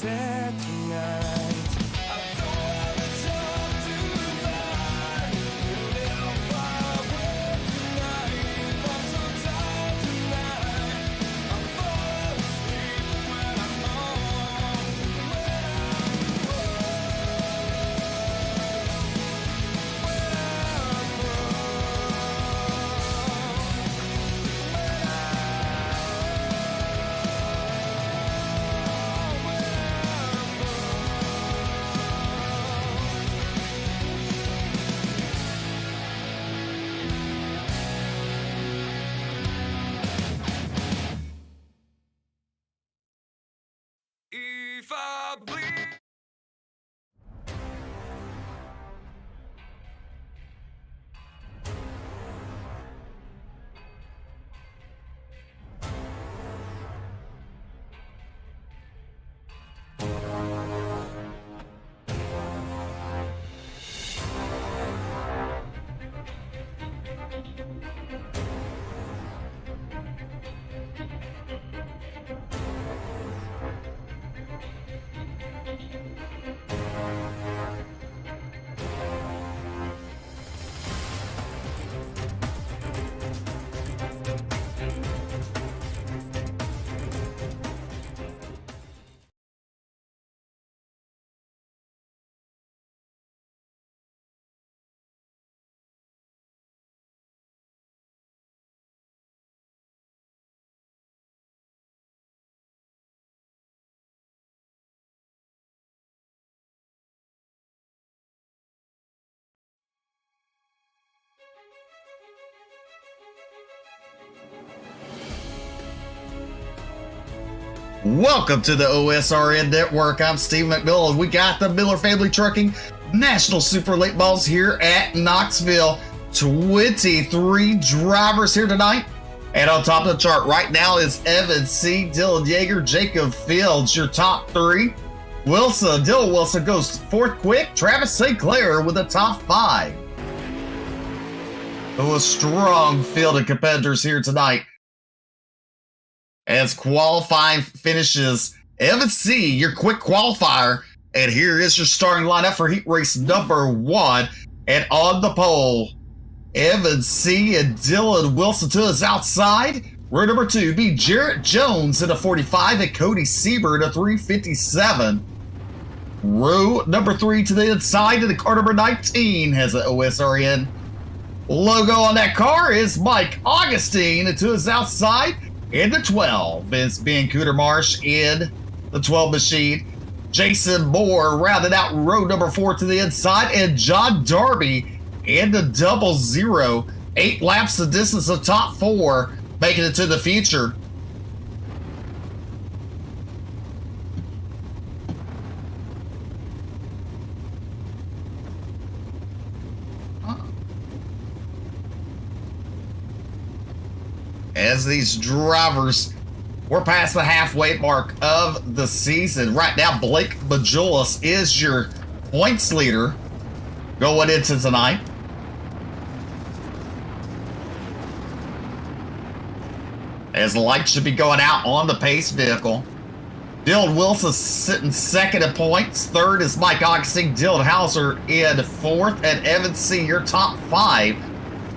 sunset tonight. I don't have a job to find. And if I went tonight, if I'm so tired tonight, I'll fall asleep when I'm home. If I bleed. Welcome to the OSRN Network. I'm Steve McMillan. We got the Miller Family Trucking National Super Late Balls here at Knoxville. 23 drivers here tonight. And on top of the chart right now is Evan C., Dylan Yeager, Jacob Fields, your top three. Dylan Wilson goes fourth quick. Travis St. Clair with the top five. A strong field of competitors here tonight. As qualifying finishes, Evan C., your quick qualifier. And here is your starting lineup for heat race number 1. And on the pole, Evan C. and Dylan Wilson to his outside. Row number 2 be Jarrett Jones in a 45 and Cody Sieber in a 357. Row number 3 to the inside, and the car number 19 has an OSRN logo on that car is Mike Augustine, and to his outside. In the 12 is Ben Cootermarsh in the 12 machine. Jason Moore rounded out row number 4 to the inside, and John Darby in the 00. 8 laps the distance of top 4, making it to the future. As these drivers, we're past the halfway mark of the season. Right now, Blake Majulis is your points leader going into tonight. As the lights should be going out on the pace vehicle. Dylan Wilson sitting second in points. Third is Mike Augustine, Dylan Hauser in fourth, and Evan C., your top 5.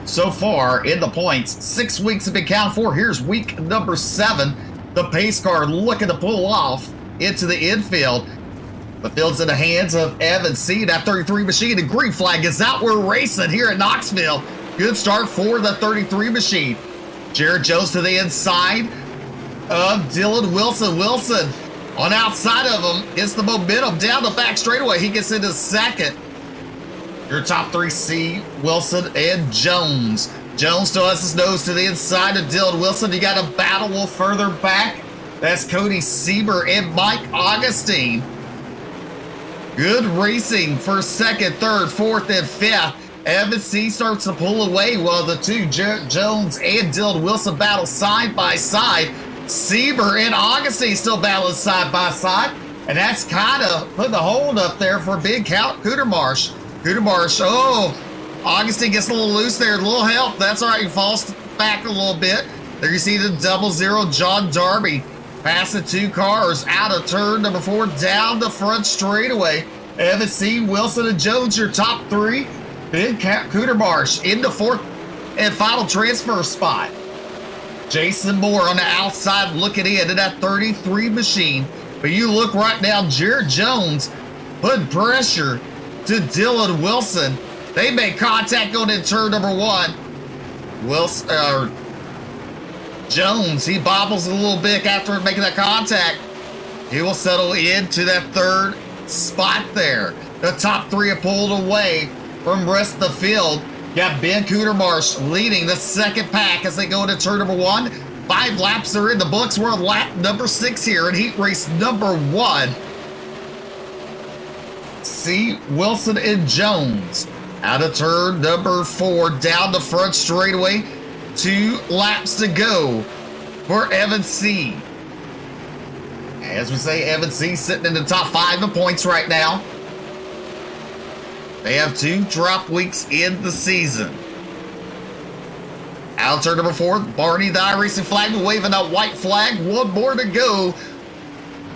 So far in the points, 6 weeks have been counted for. Here's week number 7. The pace car looking to pull off into the infield. The field's in the hands of Evan C. That 33 machine. The green flag is out. We're racing here at Knoxville. Good start for the 33 machine. Jared Jones to the inside of Dylan Wilson. Wilson on outside of him gets the momentum down the back straightaway. He gets into second. Your top 3 C, Wilson and Jones. Jones still has his nose to the inside of Dylan Wilson. You got a battle a little further back. That's Cody Sieber and Mike Augustine. Good racing for second, third, fourth, and fifth. Evan C. starts to pull away while the 2 Jones and Dylan Wilson battle side by side. Sieber and Augustine still battling side by side. And that's kind of putting the hold up there for Big Count Cootermarsh. Augustine gets a little loose there, a little help. That's all right, he falls back a little bit. There you see the 00 John Darby Passing 2 cars out of turn number 4 down the front straightaway. Evan C., Wilson, and Jones, your top 3. Ben Cootermarsh in the 4th and final transfer spot. Jason Moore on the outside looking in at that 33 machine. But you look right now, Jared Jones putting pressure to Dylan Wilson. They make contact on in turn number 1. Jones, he bobbles a little bit after making that contact. He will settle into that 3rd spot there. The top 3 are pulled away from the rest of the field. You got Ben Cootermarsh leading the 2nd pack as they go into turn number 1. 5 laps are in the books. We're on lap number 6 here in heat race number 1. See Wilson and Jones out of turn number 4 down the front straightaway. 2 laps to go for Evan C. As we say, Evan C sitting in the top 5 of points right now. They have 2 drop weeks in the season. Out of turn number 4, Barney, the iRacing flag, waving that white flag. 1 more to go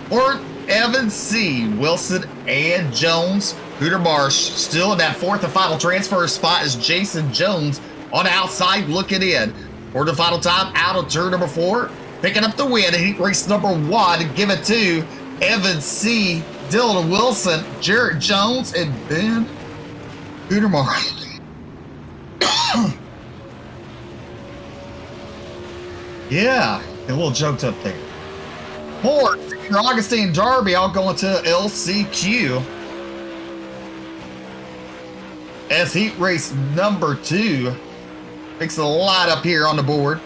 for Evan C. Wilson and Jones. Cootermarsh still in that 4th and final transfer spot is Jason Jones on the outside looking in. For the final time out of turn number 4. Picking up the win in heat race number 1. Give it to Evan C., Dylan Wilson, Jarrett Jones, and Ben Cootermarsh. Yeah, a little joked up there. 4, Augustine Darby all going to LCQ. As heat race number 2 picks a lot up here on the board.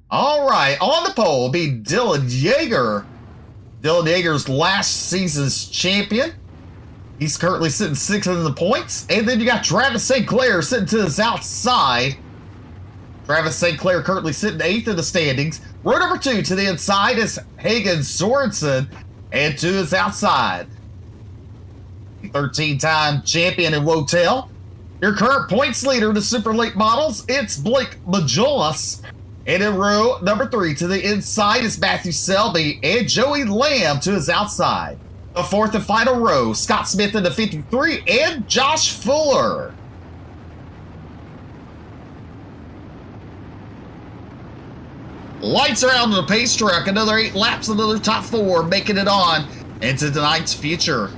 All right, on the pole will be Dylan Yeager. Dylan Yeager's last season's champion. He's currently sitting 6th in the points. And then you got Travis St. Clair sitting to his outside. Travis St. Clair currently sitting 8th in the standings. Row number 2 to the inside is Hagen Sorensen. And to his outside, the 13-time champion in Wotel. Your current points leader to Super Late Models, it's Blake Majolas. And in row number 3 to the inside is Matthew Selby and Joey Lamb to his outside. The 4th and final row, Scott Smith in the 53 and Josh Fuller. Lights are out on the pace truck. Another 8 laps, another top 4, making it on into tonight's future.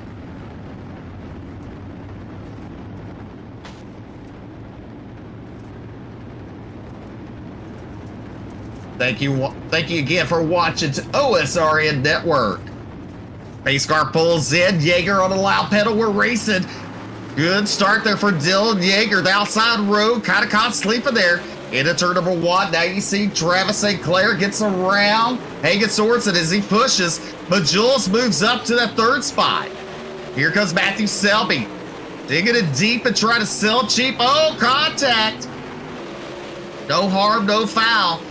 Thank you again for watching OSRN Network. Pace car pulls in. Yeager on the loud pedal. We're racing. Good start there for Dylan Yeager. The outside row kind of caught sleeping there. Into turn number 1. Now you see Travis St. Clair gets around Hagen Sorensen as he pushes. Majulis moves up to that 3rd spot. Here comes Matthew Selby. Digging it deep and trying to sell cheap. Oh, contact. No harm, no foul.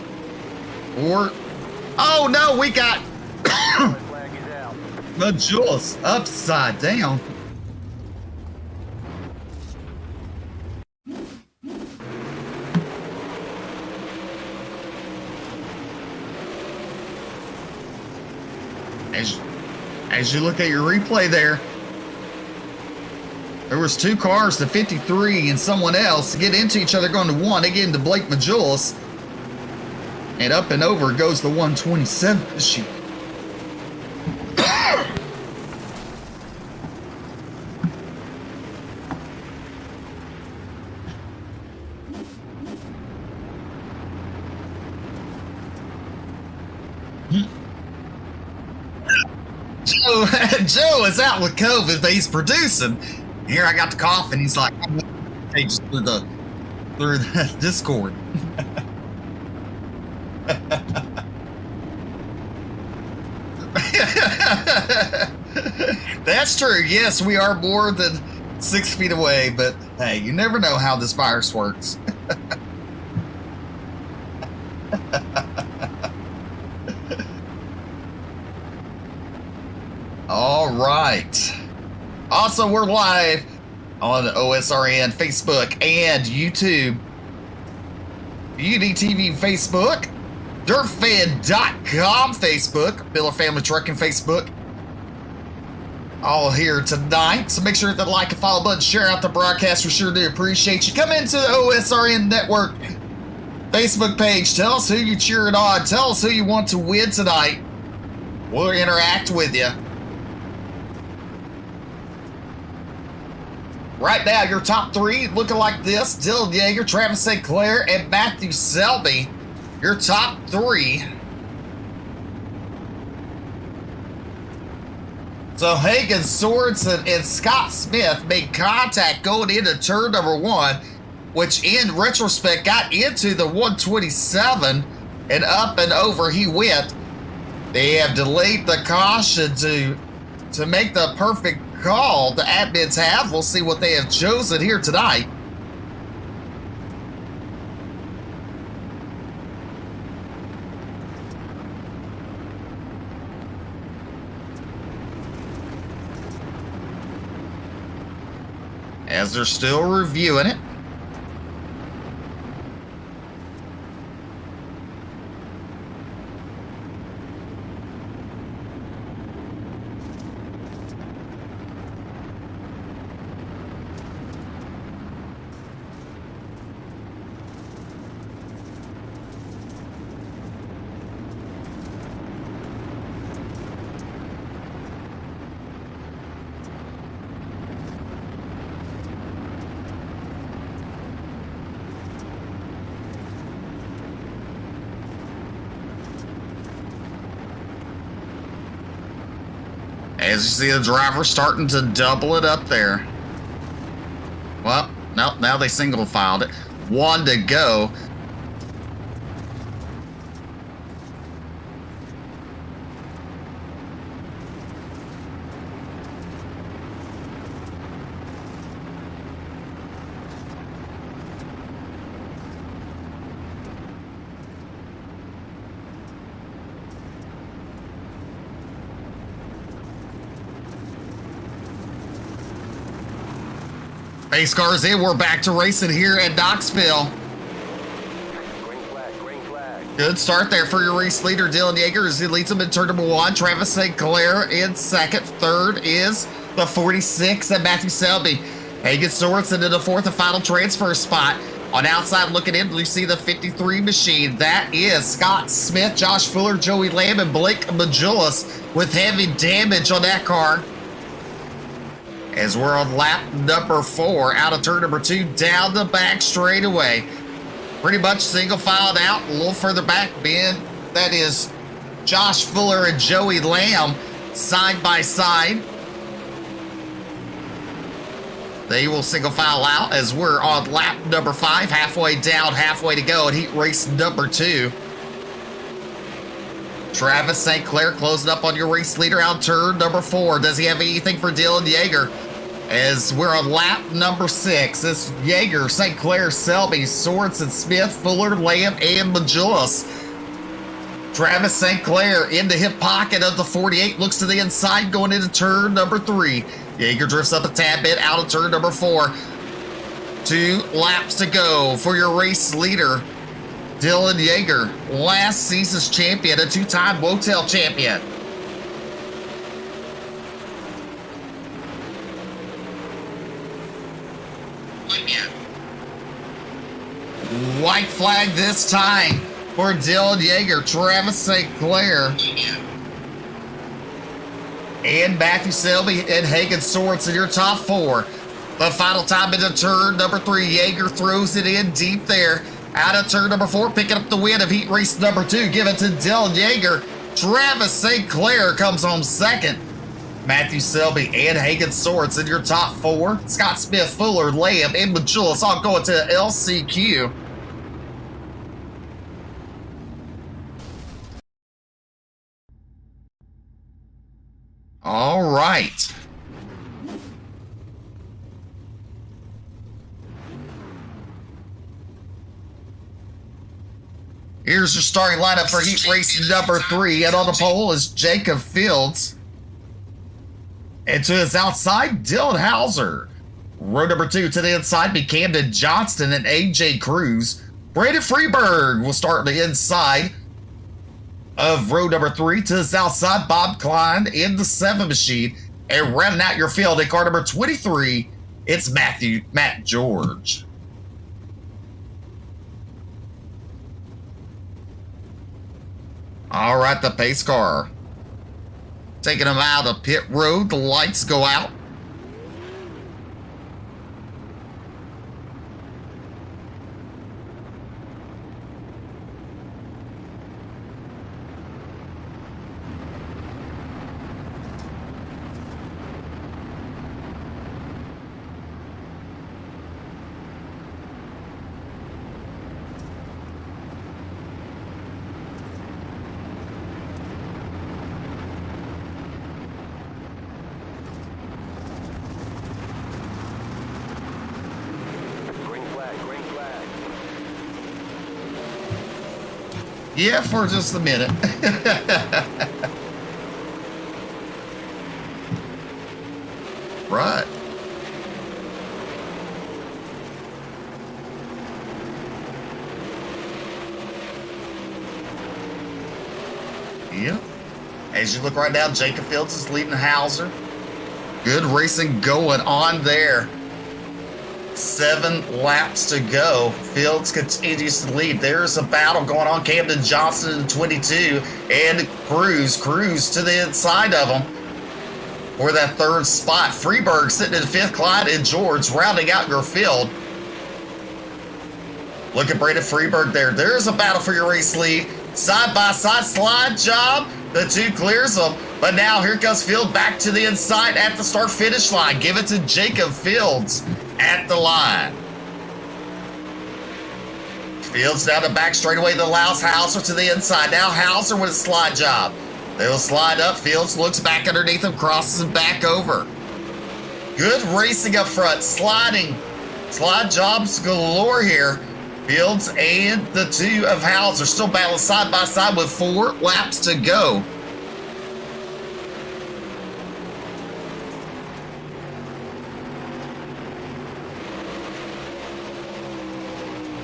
Oh no, we got Majulis upside down. As you look at your replay there was 2 cars, the 53 and someone else, get into each other going to 1. They get into Blake Majulis. And up and over goes the 127 machine. Joe is out with COVID, but he's producing. Here I got the cough, and he's like, I'm through the Discord. That's true. Yes, we are more than 6 feet away, but hey, you never know how this virus works. All right. Also, we're live on OSRN, Facebook, and YouTube. UDTV Facebook, DirtFan.com Facebook, Miller Family Trucking Facebook. All here tonight. So make sure to hit the like and follow button, share out the broadcast. We sure do appreciate you. Come into the OSRN Network Facebook page. Tell us who you're cheering on. Tell us who you want to win tonight. We'll interact with you. Right now, your top three looking like this. Dylan Yeager, Travis St. Clair, and Matthew Selby. Your top three. So Hagen Sorensen and Scott Smith made contact going into turn number one, which in retrospect got into the 127 and up and over he went. They have delayed the caution to make the perfect call. The admins have. We'll see what they have chosen here tonight. As they're still reviewing it. As you see the driver starting to double it up there. Well, no, now they single filed it. One to go. Pace cars in, we're back to racing here at Knoxville. Green flag. Good start there for your race leader, Dylan Yeager, as he leads them in turn number one. Travis St. Clair in second. Third is the 46 and Matthew Selby. Hagen Sorensen in the fourth and final transfer spot. On outside looking in, you see the 53 machine. That is Scott Smith, Josh Fuller, Joey Lamb, and Blake Majulis with heavy damage on that car. As we're on lap number 4, out of turn number 2, down the back straightaway. Pretty much single filed out. A little further back, Ben, that is Josh Fuller and Joey Lamb side by side. They will single file out as we're on lap number 5, halfway down, halfway to go in heat race number 2. Travis St. Clair closing up on your race leader out turn number 4. Does he have anything for Dylan Yeager? As we're on lap number 6, it's Yeager, St. Clair, Selby, Sorensen, Smith, Fuller, Lamb, and Majulis. Travis St. Clair in the hip pocket of the 48, looks to the inside going into turn number 3. Yeager drifts up a tad bit out of turn number 4. 2 laps to go for your race leader, Dylan Yeager, last season's champion, a 2-time Wotel champion. White flag this time for Dylan Yeager, Travis St. Clair, and Matthew Selby and Hagen Sorensen, your top 4. The final time into turn number 3, Yeager throws it in deep there. Out of turn number 4, picking up the win of heat race number 2, given to Dylan Yeager. Travis St. Clair comes home second. Matthew Selby and Hagen Sorensen, your top 4. Scott Smith, Fuller, Lamb, and Majulis all going to LCQ. All right. Here's your starting lineup for heat race number 3. And on the pole is Jacob Fields. And to his outside, Dylan Hauser. Row number 2 to the inside be Camden Johnston and AJ Cruz. Brandon Freeberg will start on the inside of row number 3 to the south side. Bob Klein in the 7 machine. And rounding out your field in car number 23, it's Matt George. All right, the pace car. Taking them out of pit road, the lights go out. Yeah, for just a minute. Right. Yep. As you look right now, Jacob Fields is leading Hauser. Good racing going on there. 7 laps to go. Fields continues to lead. There's a battle going on. Camden Johnson in 22 and Cruz to the inside of him for that 3rd spot. Freeberg sitting in 5th. Clyde and George rounding out your field. Look at Brandon Freeberg there. There's a battle for your race lead. Side by side slide job. The 2 clears them. But now here comes Field back to the inside at the start finish line. Give it to Jacob Fields at the line. Fields down the back straightaway that allows Hauser to the inside. Now Hauser with a slide job. They will slide up. Fields looks back underneath him, crosses him back over. Good racing up front. Sliding. Slide jobs galore here. Fields and the 2 of Hauser still battling side by side with 4 laps to go.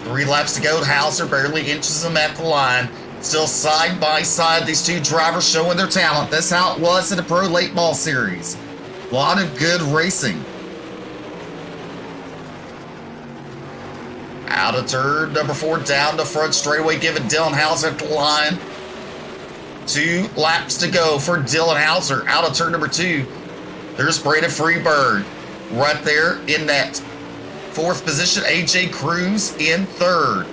Three laps to go. Hauser barely inches them at the line. Still side by side, these 2 drivers showing their talent. That's how it was in the Pro Late Ball Series. A lot of good racing. Out of turn number 4, down the front straightaway, giving Dylan Hauser at the line. 2 laps to go for Dylan Hauser. Out of turn number 2, there's Brandon Freeberg right there in that 4th position. AJ Cruz in 3rd.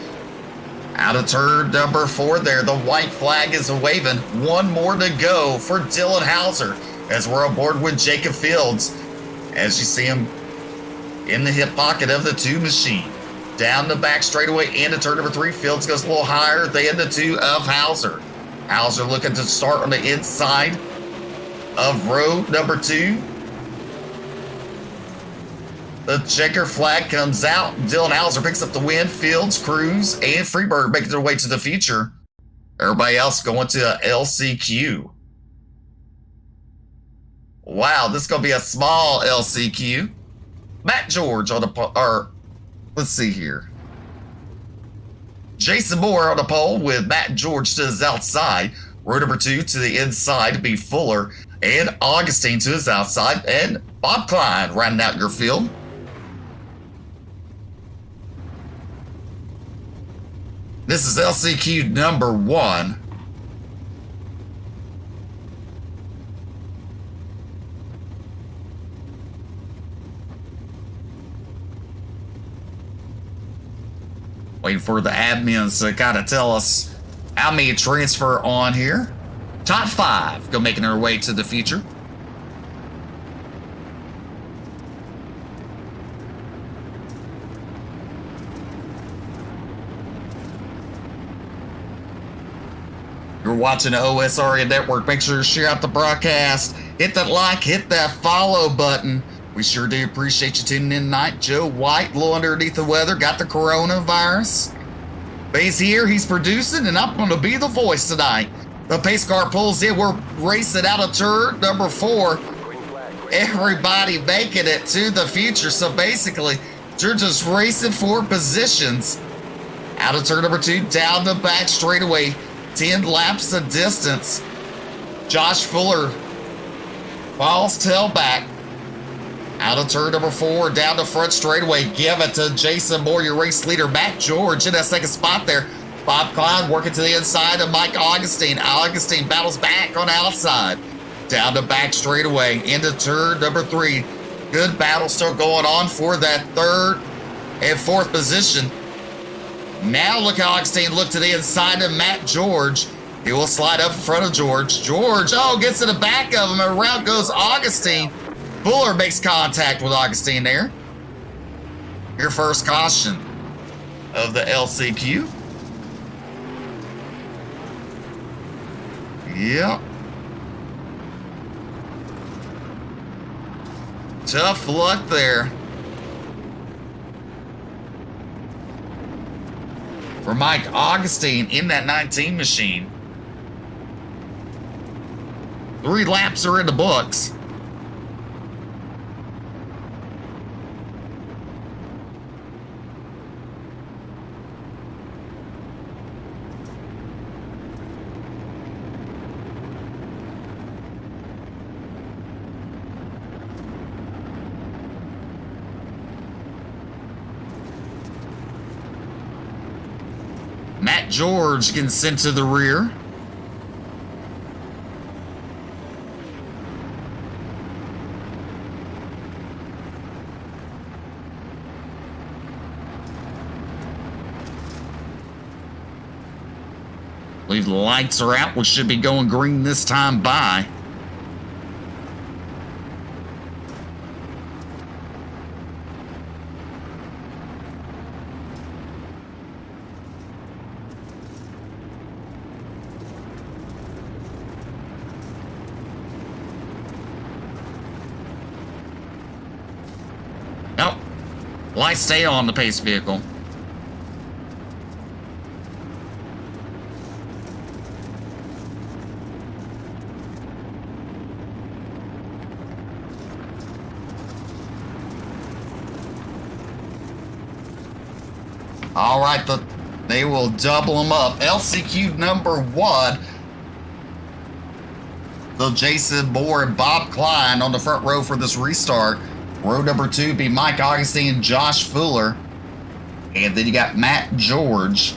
Out of turn number 4 there, the white flag is waving. 1 more to go for Dylan Hauser as we're aboard with Jacob Fields. As you see him in the hip pocket of the 2 machine. Down the back straightaway into turn number 3. Fields goes a little higher than the 2 of Hauser. Hauser looking to start on the inside of row number 2. The checker flag comes out. Dylan Hauser picks up the win. Fields, Cruz, and Freeberg making their way to the feature. Everybody else going to LCQ. Wow, this is going to be a small LCQ. Matt George on the... let's see here. Jason Moore on the pole with Matt George to his outside. Row number 2 to the inside to be Fuller and Augustine to his outside. And Bob Klein rounding out your field. This is LCQ number 1. Waiting for the admins to kind of tell us how many transfer on here. Top 5 go making their way to the future. You're watching the OSRA Network. Make sure to share out the broadcast. Hit that like, hit that follow button. We sure do appreciate you tuning in tonight. Joe White, a little underneath the weather, got the coronavirus. But he's here, he's producing, and I'm going to be the voice tonight. The pace car pulls in. We're racing out of turn number 4. everybody making it to the future. So basically, you're just racing for positions. Out of turn number 2, down the back straightaway, 10 laps of distance. Josh Fuller falls tailback. Out of turn number 4, down the front straightaway, give it to Jason Moore, your race leader. Matt George in that second spot there. Bob Klein working to the inside of Mike Augustine. Augustine battles back on the outside. Down the back straightaway, into turn number 3. Good battle still going on for that 3rd and 4th position. Now look how Augustine look to the inside of Matt George. He will slide up in front of George. George, gets to the back of him, and around goes Augustine. Fuller makes contact with Augustine there. Your first caution of the LCQ. Yep. Tough luck there for Mike Augustine in that 19 machine. 3 laps are in the books. Matt George getting sent to the rear. I believe the lights are out, which should be going green this time by. Lights stay on the pace vehicle. All right, they will double them up. LCQ number 1. So Jason Moore and Bob Klein on the front row for this restart. Row number 2 be Mike Augustine and Josh Fuller. And then you got Matt George.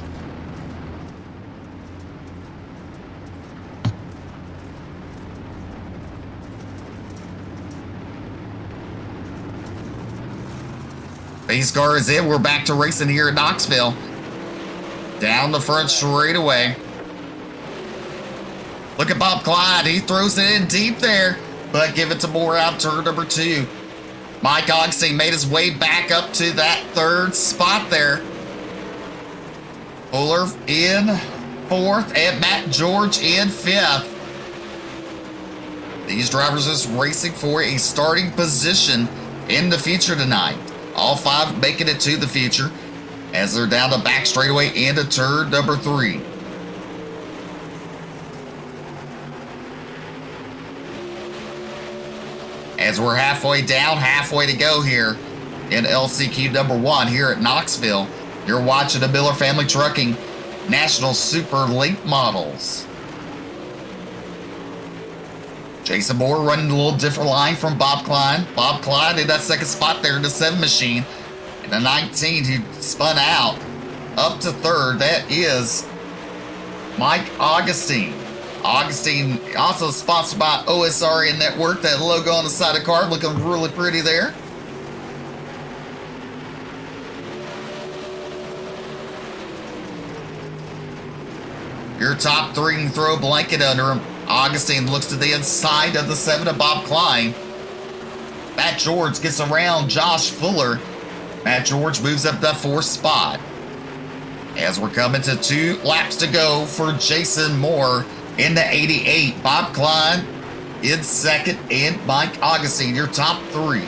Base car is in. We're back to racing here at Knoxville. Down the front straightaway. Look at Bob Klein. He throws it in deep there, but give it to Moore out turn number 2. Mike Augustine made his way back up to that 3rd spot there. Fuller in 4th and Matt George in 5th. These drivers are racing for a starting position in the feature tonight. All 5 making it to the feature as they're down the back straightaway into turn number 3. As we're halfway down, halfway to go here in LCQ number 1 here at Knoxville. You're watching the Miller Family Trucking National Super Late Models. Jason Moore running a little different line from Bob Klein. Bob Klein in that 2nd spot there in the 7 machine. And the 19 who spun out up to 3rd. That is Mike Augustine. Augustine also sponsored by OSRN Network. That logo on the side of the car looking really pretty there. Your top 3 can throw a blanket under him. Augustine looks to the inside of the 7 of Bob Klein. Matt George gets around Josh Fuller. Matt George moves up that 4th spot. As we're coming to 2 laps to go for Jason Moore in the 88. Bob Klein in 2nd and Mike Augustine, your top 3.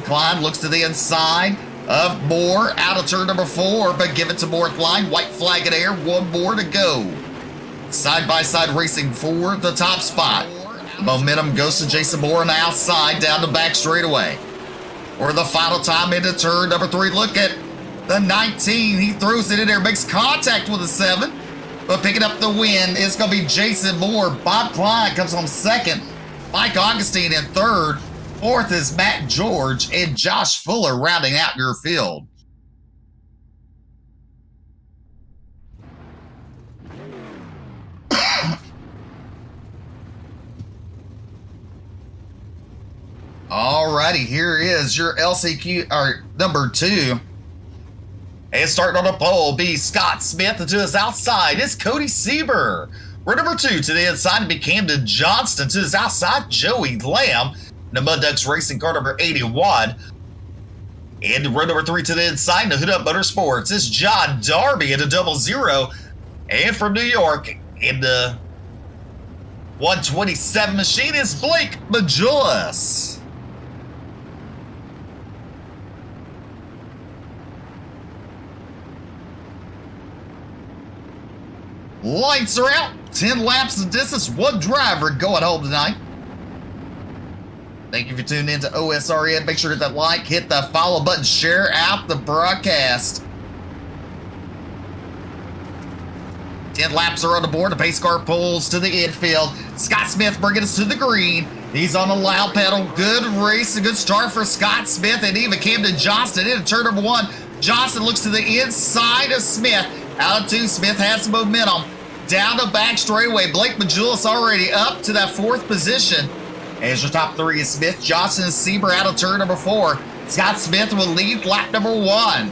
Klein looks to the inside of Moore, out of turn number 4, but give it to Moore at line. White flag in air, 1 more to go. Side-by-side racing for the top spot. Momentum goes to Jason Moore on the outside, down the back straightaway. For the final time into turn number 3. Look at the 19. He throws it in there, makes contact with the 7. But picking up the win is going to be Jason Moore. Bob Klein comes home second. Mike Augustine in third. Fourth is Matt George and Josh Fuller rounding out your field. Alrighty, here is your LCQ, or number 2. And starting on the pole be Scott Smith, and to his outside is Cody Sieber. Row number 2 to the inside be Camden Johnston, to his outside Joey Lamb. The Mud Ducks Racing car number 81. And row number 3 to the inside, the Hood Up Motorsports is John Darby in the 00. And from New York in the 127 machine is Blake Majulis. Lights are out. 10 laps of distance. One driver going home tonight. Thank you for tuning in to OSRN. Make sure to hit that like, hit the follow button, share out the broadcast. 10 laps are on the board. The pace car pulls to the infield. Scott Smith bringing us to the green. He's on the loud pedal. Good race, a good start for Scott Smith and even Camden Johnston into turn number 1. Johnston looks to the inside of Smith. Out of 2, Smith has some momentum. Down the back straightaway. Blake Majulis already up to that 4th position. As your top 3 is Smith, Johnson, and Sieber out of turn number 4. Scott Smith will lead lap number 1.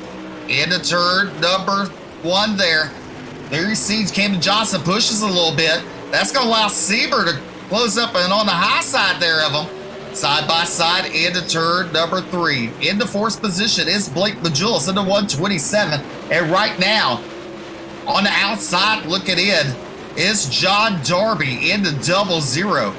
Into turn number 1 there. There you see Camden Johnson pushes a little bit. That's going to allow Sieber to close up and on the high side there of him. Side by side into turn number 3. In the 4th position is Blake Majulis in the 127. And right now, on the outside looking in is John Darby in the 00.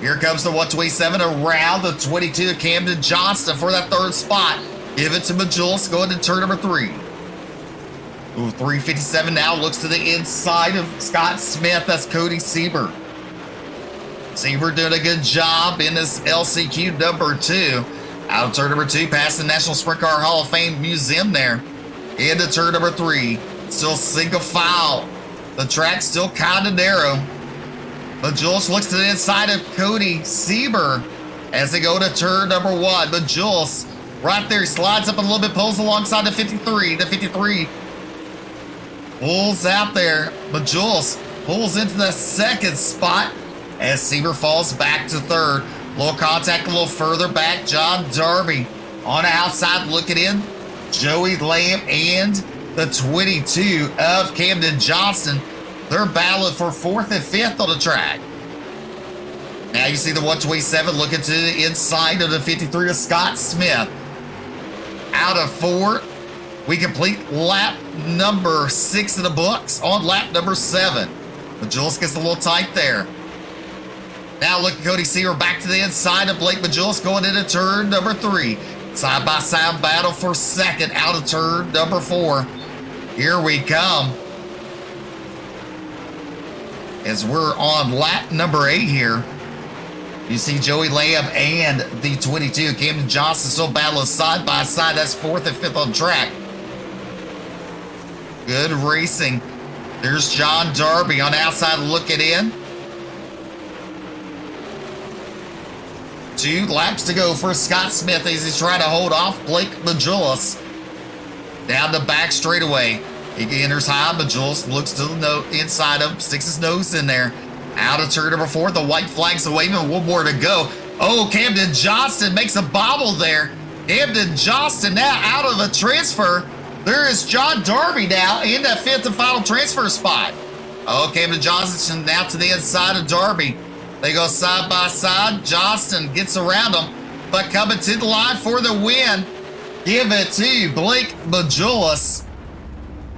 Here comes the 127 around the 22. Camden Johnston for that 3rd spot. Give it to Majulis going to turn number 3. Ooh, 357 now looks to the inside of Scott Smith. That's Cody Sieber. Sieber doing a good job in this LCQ number 2. Out of turn number 2, past the National Sprint Car Hall of Fame Museum there. Into turn number 3. Still single file. The track's still kind of narrow. Majulis looks to the inside of Cody Sieber as they go to turn number 1. Majulis right there, he slides up a little bit, pulls alongside the 53. The 53 pulls out there. Majulis pulls into the 2nd spot as Sieber falls back to 3rd. Little contact a little further back. John Darby on the outside looking in. Joey Lamb and the 22 of Camden Johnston. They're battling for 4th and 5th on the track. Now you see the 127 looking to the inside of the 53 of Scott Smith. Out of 4, we complete lap number 6 in the books on lap number 7. Majulis gets a little tight there. Now look at Cody Sieber back to the inside of Blake Majulis going into turn number 3. Side-by-side battle for 2nd out of turn number 4. Here we come. As we're on lap number 8 here. You see Joey Lamb and the 22. Camden Johnson still battling side by side. That's 4th and 5th on track. Good racing. There's John Darby on the outside looking in. 2 laps to go for Scott Smith as he's trying to hold off Blake Majulis. Down the back straightaway. He enters high. Majulis looks to the inside of him, sticks his nose in there. Out of turn number 4. The white flag's waving. 1 more to go. Oh, Camden Johnston makes a bobble there. Camden Johnston now out of a transfer. There is John Darby now in that 5th and final transfer spot. Oh, Camden Johnston now to the inside of Darby. They go side by side. Johnston gets around him, but coming to the line for the win. Give it to Blake Majulis.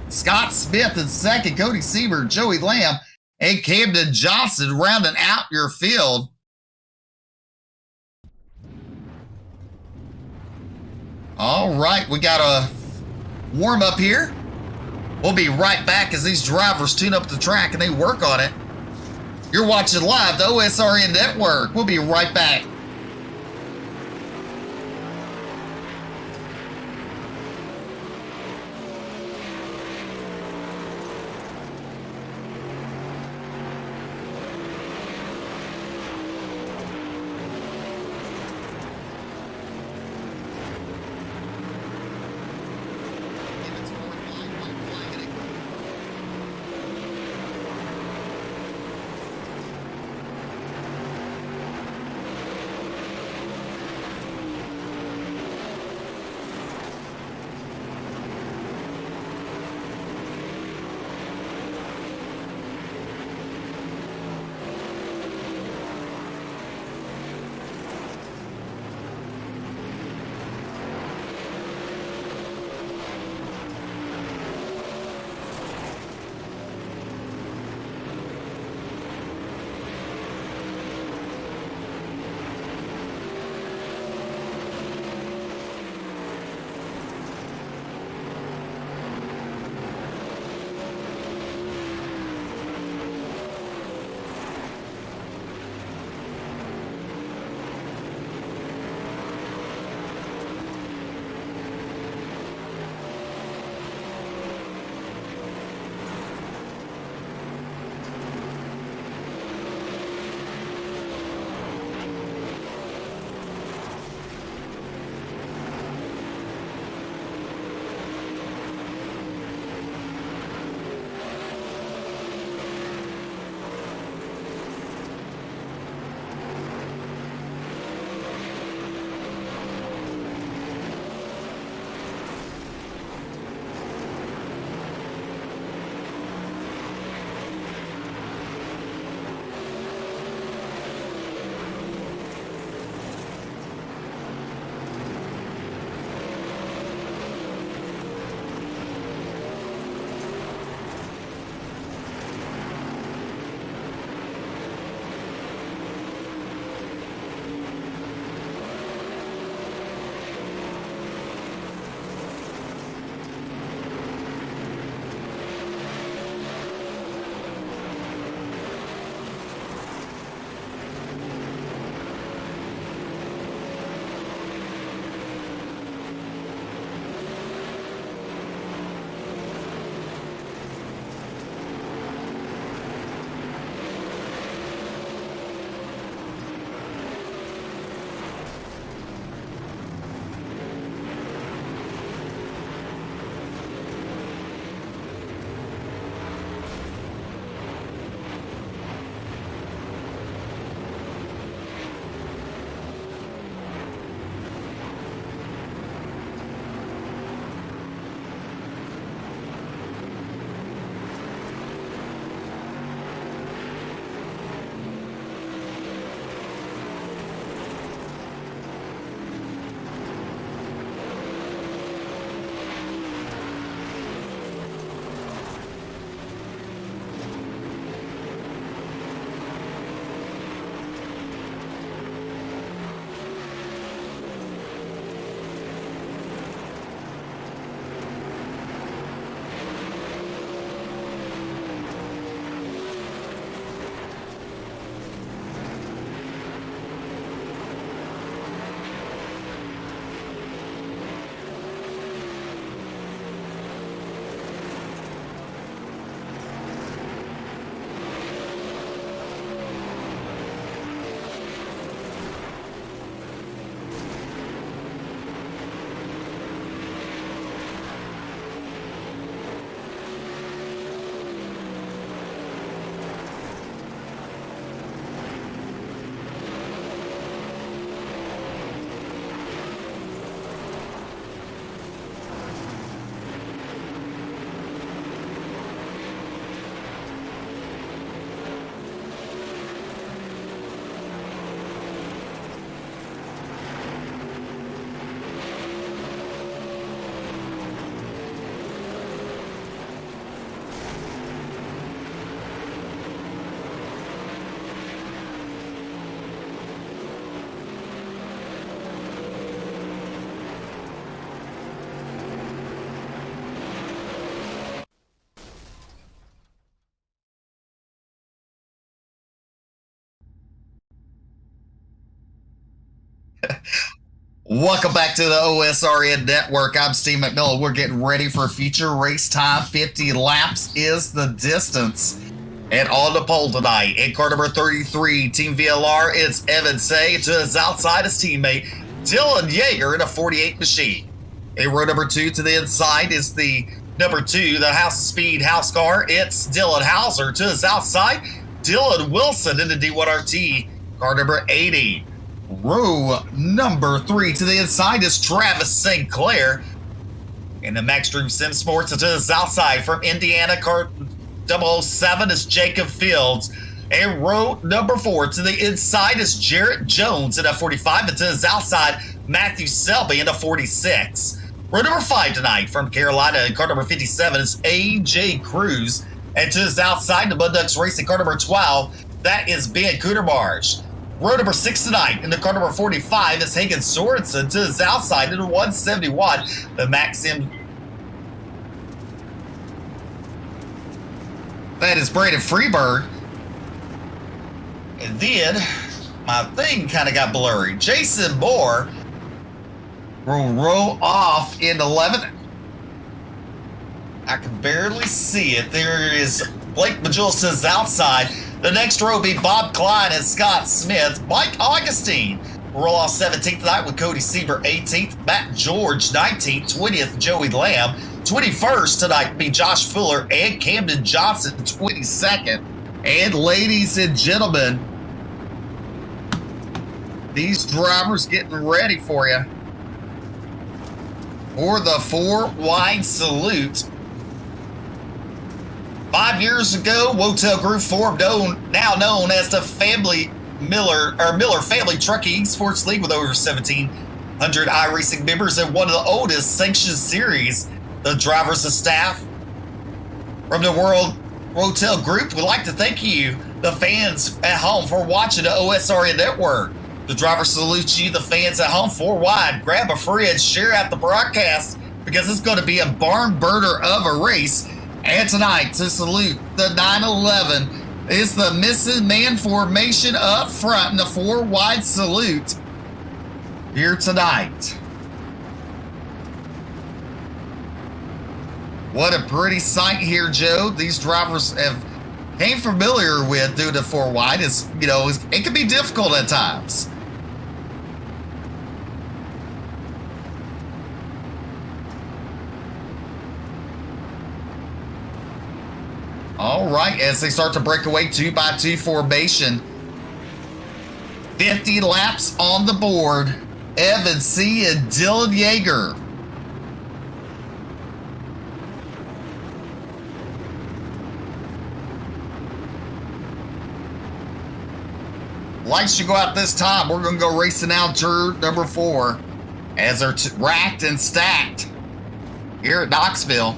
Scott Smith in 2nd, Cody Sieber, Joey Lamb, and Camden Johnston rounding out your field. All right, we got a warm up here. We'll be right back as these drivers tune up the track and they work on it. You're watching live the OSRN Network. We'll be right back. Welcome back to the OSRN Network. I'm Steve McMillan. We're getting ready for future race time. 50 laps is the distance. And on the pole tonight, in car number 33, Team VLR, it's Evan Say. To his outside, his teammate, Dylan Yeager in a 48 machine. In row number 2 to the inside is the number 2, the House of Speed house car. It's Dylan Hauser. To his outside, Dylan Wilson in the D1RT, car number 80. Row number 3 to the inside is Travis St. Clair. In the Max Dream Sim Sports, to his outside from Indiana, car 007 is Jacob Fields. And row number 4 to the inside is Jarrett Jones in a 45. And to his outside, Matthew Selby in a 46. Row number 5 tonight from Carolina, and car number 57 is AJ Cruz. And to his outside, the Mud Ducks Racing, car number 12, that is Ben Kudermarsh. Row number 6 tonight in the car number 45 is Hagen Sorensen. To his outside in the 171, the Maxim. That is Braden Freeberg. And then my thing kind of got blurry. Jason Moore will roll off in 11th. I can barely see it. There is Blake Majulis to his outside. The next row will be Bob Klein and Scott Smith. Mike Augustine will roll off 17th tonight with Cody Sieber 18th. Matt George 19th. 20th, Joey Lamb. 21st tonight will be Josh Fuller and Camden Johnson 22nd. And ladies and gentlemen, these drivers getting ready for you for the 4 wide salute. 5 years ago, Wotel Group formed, now known as the Miller Family Trucking Esports League, with over 1,700 iRacing members and one of the oldest sanctioned series. The drivers and staff from the World Wotel Group would like to thank you, the fans at home, for watching the OSRN Network. The drivers salute you, the fans at home. 4 wide, grab a friend, share out the broadcast, because it's going to be a barn burner of a race. And tonight, to salute the 911, is the missing man formation up front in the 4 wide salute here tonight. What a pretty sight here, Joe. These drivers have came familiar with doing the 4 wide. It's, you know, it can be difficult at times. All right, as they start to break away 2x2 formation. 50 laps on the board. Evan C. and Dylan Yeager. Lights should go out this time. We're going to go racing down turn number 4 as they're racked and stacked here at Knoxville.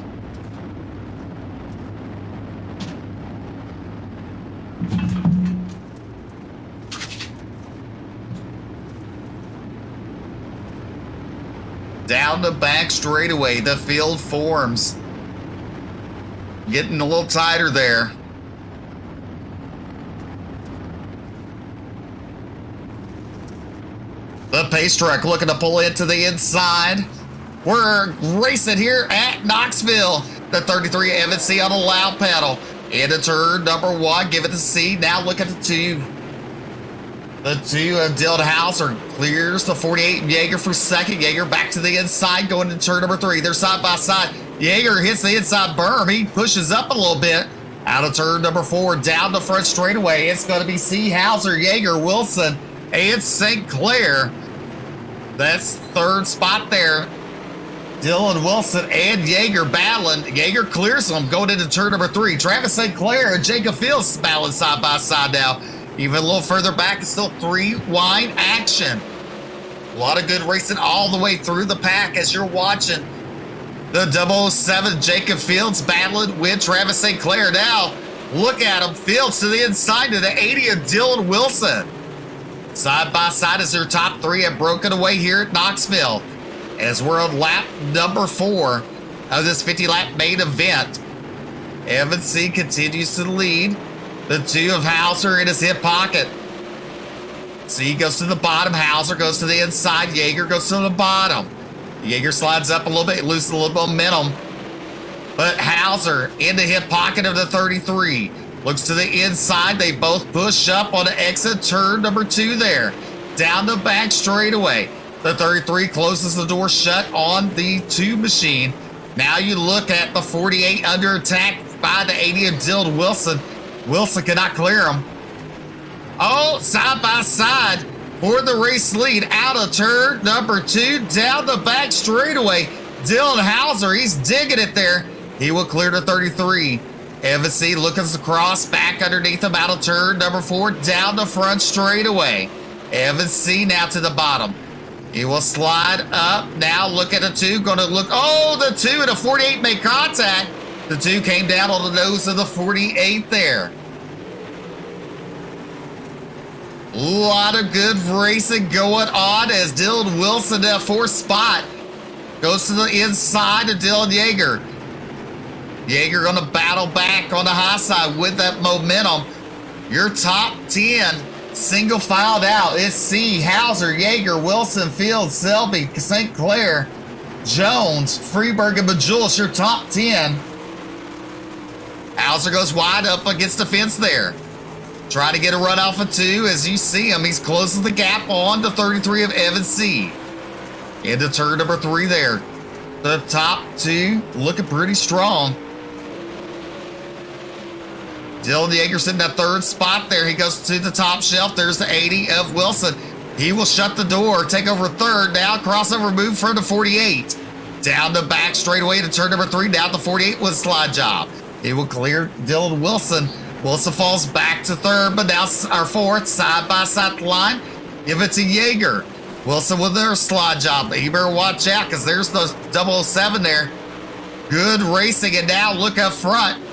Down the back straightaway, the field forms. Getting a little tighter there. The pace truck looking to pull into the inside. We're racing here at Knoxville. The 33 Evan C on the loud pedal. Into turn number 1, give it to C. Now look at the 2. The 2 of Dylan Hauser clears the 48 Yeager for second. Yeager back to the inside, going to turn number 3. They're side by side. Yeager hits the inside berm. He pushes up a little bit. Out of turn number 4, down the front straightaway. It's going to be C. Hauser, Yeager, Wilson, and St. Clair. That's third spot there. Dylan Wilson and Yeager battling. Yeager clears them going into turn number 3. Travis St. Clair and Jacob Fields battling side by side now. Even a little further back, it's still 3 wide action. A lot of good racing all the way through the pack as you're watching the 007 Jacob Fields battling with Travis St. Clair. Now, look at him. Fields to the inside of the 80 of Dylan Wilson. Side by side as their top 3 have broken away here at Knoxville. As we're on lap number 4 of this 50-lap main event. Evan C. continues to lead. The 2 of Hauser in his hip pocket. C goes to the bottom. Hauser goes to the inside. Yeager goes to the bottom. Yeager slides up a little bit, loses a little momentum. But Hauser in the hip pocket of the 33. Looks to the inside. They both push up on the exit turn number 2 there. Down the back straightaway. The 33 closes the door shut on the 2 machine. Now you look at the 48 under attack by the 80 of Dylan Wilson. Wilson cannot clear him. Oh, side by side for the race lead. Out of turn number 2, down the back straightaway. Dylan Hauser, he's digging it there. He will clear the 33. Evan C looking across, back underneath him, out of turn number 4, down the front straightaway. Evan C now to the bottom. He will slide up. Now look at the 2, going to look. Oh, the 2 and the 48 make contact. The 2 came down on the nose of the 48 there. A lot of good racing going on as Dylan Wilson, that 4th spot, goes to the inside of Dylan Yeager. Yeager going to battle back on the high side with that momentum. Your top 10 single filed out. It's C, Hauser, Yeager, Wilson, Fields, Selby, St. Clair, Jones, Freeberg, and Majulis. Your top 10. Hauser goes wide up against the fence there. Try to get a run off of 2. As you see him, he's closing the gap on the 33 of Evan C. Into turn number 3 there. The top 2 looking pretty strong. Dylan Yeager sitting in that 3rd spot there. He goes to the top shelf. There's the 80 of Wilson. He will shut the door, take over 3rd. Now crossover move for the 48. Down the back straightaway to turn number 3. Down the 48 with a slide job. He will clear Dylan Wilson. Wilson falls back to 3rd, but now our 4th, side by side line. Give it to Yeager. Wilson with their slide job. You better watch out because there's the 007 there. Good racing, and now look up front.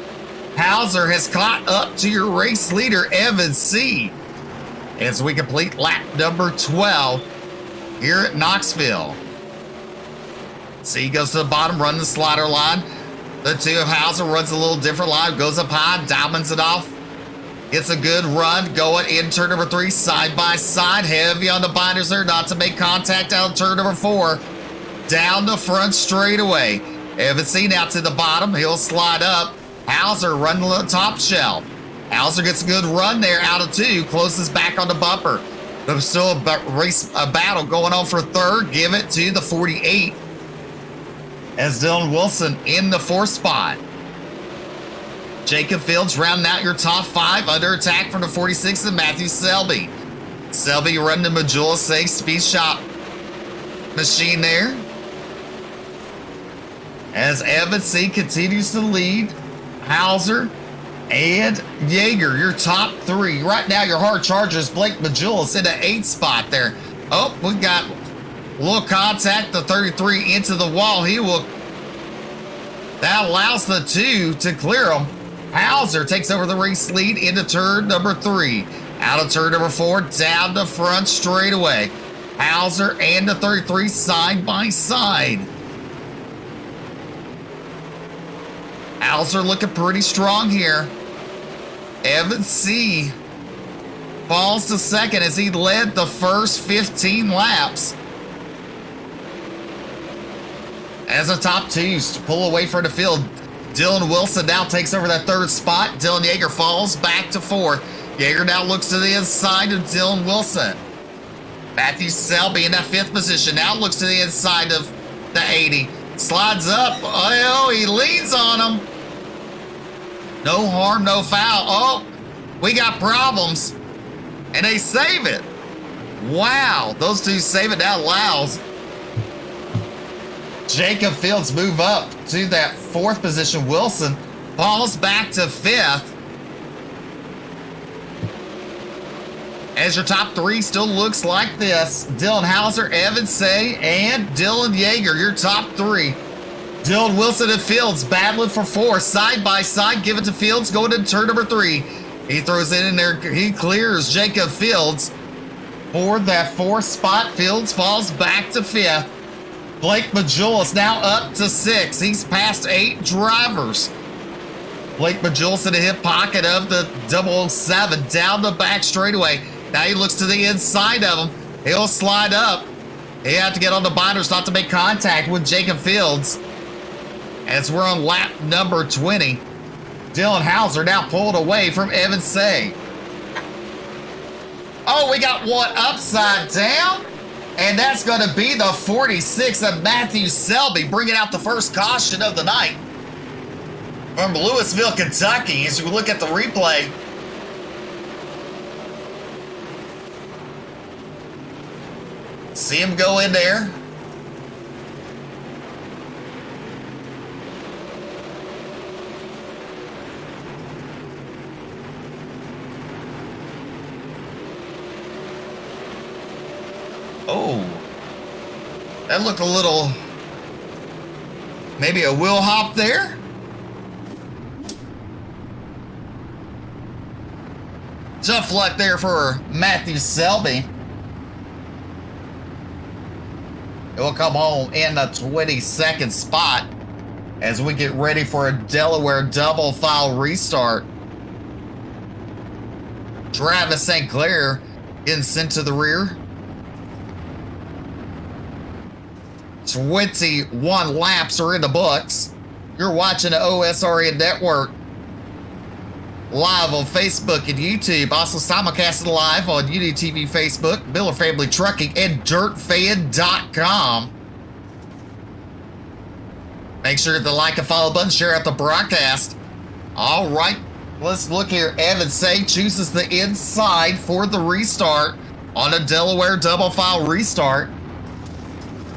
Hauser has caught up to your race leader, Evan C. As we complete lap number 12 here at Knoxville. C goes to the bottom, running the slider line. The 2 of Hauser runs a little different line, goes up high, diamonds it off. Gets a good run going in turn number 3, side by side. Heavy on the binders there, not to make contact out of turn number 4. Down the front straightaway. Evan C now to the bottom. He'll slide up. Hauser running the top shelf. Hauser gets a good run there out of 2. Closes back on the bumper. There's still a battle going on for 3rd. Give it to the 48. As Dylan Wilson in the 4th spot. Jacob Fields rounding out your top 5. Under attack from the 46 and Matthew Selby. Selby running the Majulis Safe Speed Shop machine there. As Evan C continues to lead Hauser and Yeager, your top 3. Right now, your hard chargers, Blake Majulis in the 8th spot there. Oh, we got a little contact, the 33 into the wall. That allows the 2 to clear him. Hauser takes over the race lead into turn number 3. Out of turn number 4, down the front straightaway. Hauser and the 33 side by side. Hauser looking pretty strong here. Evan C falls to 2nd as he led the first 15 laps. As the top 2s pull away from the field, Dylan Wilson now takes over that 3rd spot. Dylan Yeager falls back to 4th. Yeager now looks to the inside of Dylan Wilson. Matthew Selby in that 5th position now looks to the inside of the 80. Slides up. Oh, he leans on him. No harm, no foul. Oh, we got problems. And they save it. Wow, those 2 save it. That allows Jacob Fields move up to that 4th position. Wilson falls back to 5th. As your top 3 still looks like this. Dylan Hauser, Evan C, and Dylan Yeager, your top 3. Dylan Wilson and Fields battling for 4. Side by side, give it to Fields going into turn number 3. He throws it in there. He clears Jacob Fields for that 4th spot. Fields falls back to 5th. Blake Majulis now up to 6. He's passed 8 drivers. Blake Majulis in the hip pocket of the 007 down the back straightaway. Now he looks to the inside of him. He'll slide up. He have to get on the binders not to make contact with Jacob Fields. As we're on lap number 20, Dylan Hauser now pulled away from Evan Say. Oh, we got one upside down, and that's going to be the 46 of Matthew Selby, bringing out the first caution of the night from Louisville, Kentucky. As you look at the replay, see him go in there. Oh, that looked a little, maybe a wheel hop there. Tough luck there for Matthew Selby. It will come home in the 22nd spot as we get ready for a Delaware double file restart. Travis St. Clair getting sent to the rear. 21 laps are in the books. You're watching the OSRN Network live on Facebook and YouTube. Also simulcasting live on UDTV Facebook, Miller Family Trucking, and DirtFan.com. Make sure to like and follow button, share out the broadcast. All right, let's look here. Evan Say chooses the inside for the restart on a Delaware double file restart.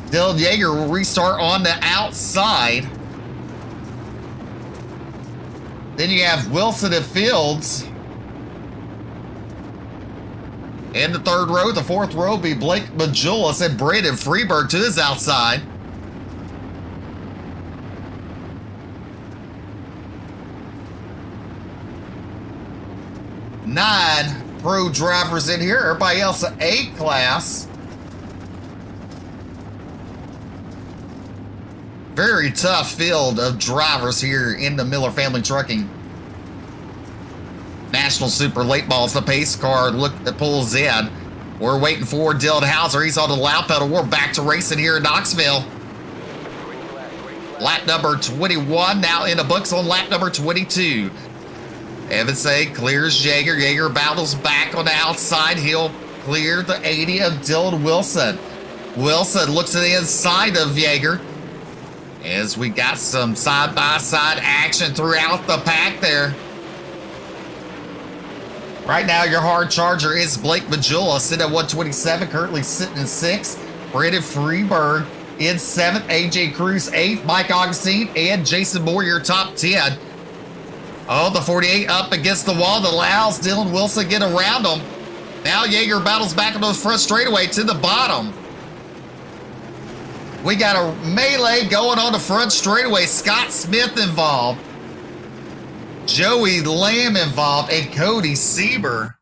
Dylan Yeager will restart on the outside. Then you have Wilson and Fields in the third row. The fourth row will be Blake Majulis and Braden Freeberg to his outside. Nine pro drivers in here. Everybody else an A class. Very tough field of drivers here in the Miller Family Trucking National Super Late Balls. The pace car that pulls in. We're waiting for Dylan Hauser. He's on the loud pedal. We're back to racing here in Knoxville. Lap number 21 now in the books on lap number 22. Evan Say clears Yeager. Yeager battles back on the outside. He'll clear the 80 of Dylan Wilson. Wilson looks to the inside of Yeager. As we got some side-by-side action throughout the pack there. Right now, your hard charger is Blake Majulis, sitting at 127, currently sitting in 6th. Braden Freeberg in 7th. AJ Cruz 8th. Mike Augustine and Jason Moore, your top 10. Oh, the 48 up against the wall that allows Dylan Wilson to get around him. Now Yeager battles back on those front straightaway to the bottom. We got a melee going on the front straightaway. Scott Smith involved. Joey Lamb involved. And Cody Sieber.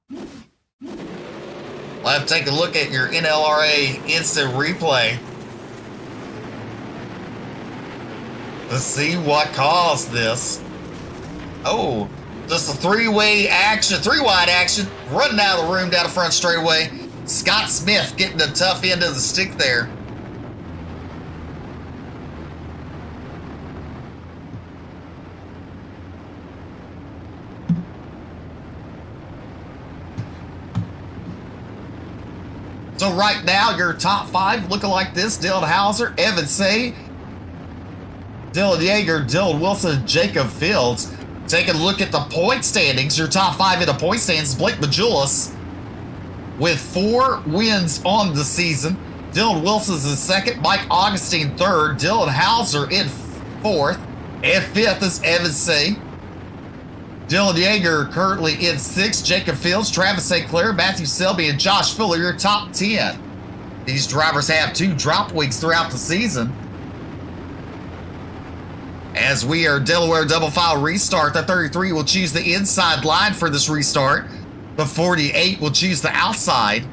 We'll have to take a look at your NLRA instant replay to see what caused this. Oh, just a three-way action, three-wide action. Running out of the room down the front straightaway. Scott Smith getting the tough end of the stick there. So right now, your top 5 looking like this. Dylan Hauser, Evan Say, Dylan Yeager, Dylan Wilson, Jacob Fields. Taking a look at the point standings. Your top 5 in the point standings. Blake Majulis with 4 wins on the season. Dylan Wilson's in 2nd. Mike Augustine 3rd. Dylan Hauser in 4th. And 5th is Evan Say. Dylan Yeager currently in 6th. Jacob Fields, Travis St. Clair, Matthew Selby, and Josh Fuller, your top 10. These drivers have 2 drop weeks throughout the season. As we are Delaware double file restart, the 33 will choose the inside line for this restart. The 48 will choose the outside.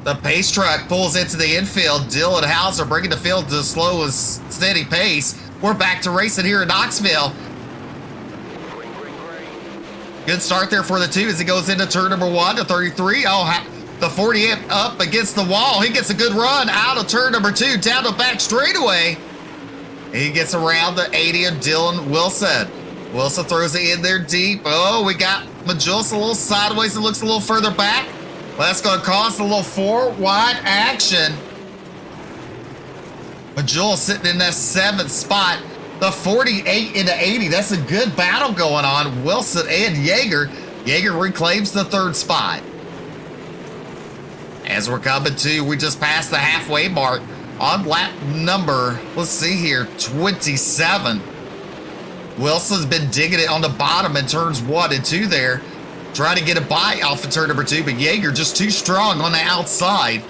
The pace truck pulls into the infield. Dylan Hauser bringing the field to a slow and steady pace. We're back to racing here in Knoxville. Good start there for the 2 as he goes into turn number 1 to 33. Oh, the 48 up against the wall. He gets a good run out of turn number 2 down the back straightaway. He gets around the 80 of Dylan Wilson. Wilson throws it in there deep. Oh, we got Majulis a little sideways. It looks a little further back. Well, that's going to cause a little 4 wide action. Majulis sitting in that 7th spot. The 48 into 80. That's a good battle going on. Wilson and Yeager. Yeager reclaims the 3rd spot. As we're coming to, we just passed the halfway mark on lap number, let's see here, 27. Wilson's been digging it on the bottom in turns 1 and 2 there. Trying to get a bite off of turn number 2, but Yeager just too strong on the outside.